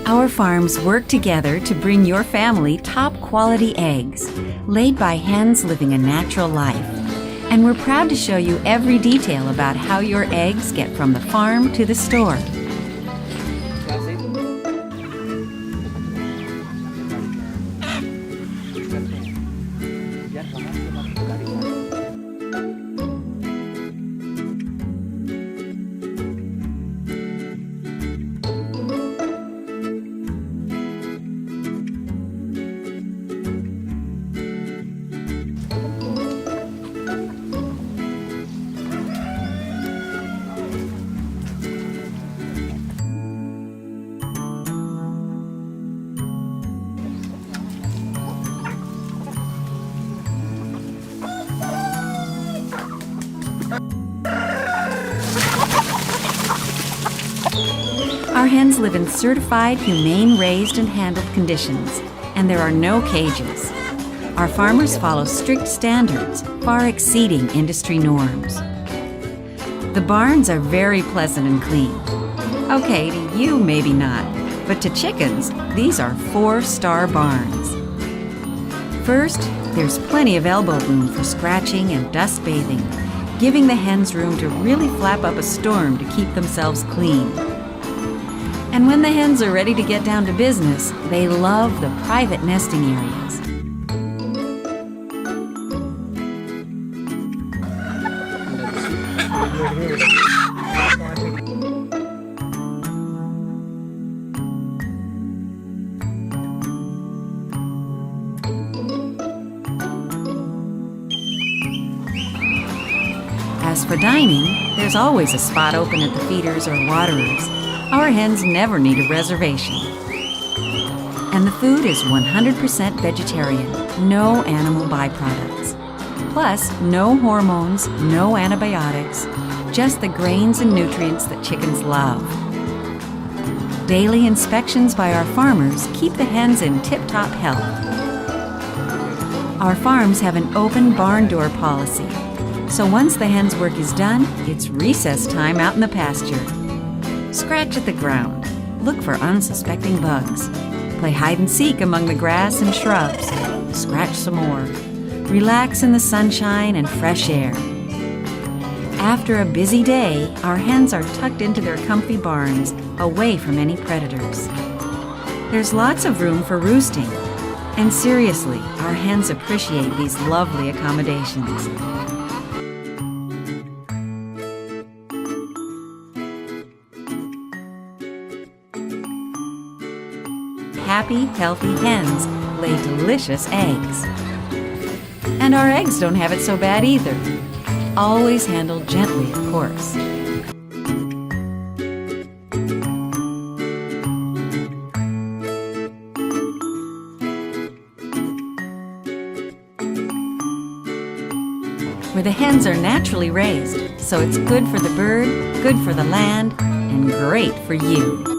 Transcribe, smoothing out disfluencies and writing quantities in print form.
Our farms work together to bring your family top-quality eggs, laid by hens living a natural life. And we're proud to show you every detail about how your eggs get from the farm to the store. Our hens live in certified, humane raised and handled conditions, and there are no cages. Our farmers follow strict standards, far exceeding industry norms. The barns are very pleasant and clean. Okay, to you maybe not, but to chickens, these are 4-star barns. First, there's plenty of elbow room for scratching and dust bathing, giving the hens room to really flap up a storm to keep themselves clean. And when the hens are ready to get down to business, they love the private nesting areas. As for dining, there's always a spot open at the feeders or waterers. Our hens never need a reservation. And the food is 100% vegetarian, no animal byproducts. Plus, no hormones, no antibiotics, just the grains and nutrients that chickens love. Daily inspections by our farmers keep the hens in tip-top health. Our farms have an open barn door policy, so once the hens' work is done, it's recess time out in the pasture. Scratch at the ground, look for unsuspecting bugs, play hide and seek among the grass and shrubs, scratch some more, relax in the sunshine and fresh air. After a busy day, our hens are tucked into their comfy barns, away from any predators. There's lots of room for roosting, and seriously, our hens appreciate these lovely accommodations. Happy, healthy hens lay delicious eggs. And our eggs don't have it so bad either. Always handled gently, of course. Where the hens are naturally raised, so it's good for the bird, good for the land, and great for you.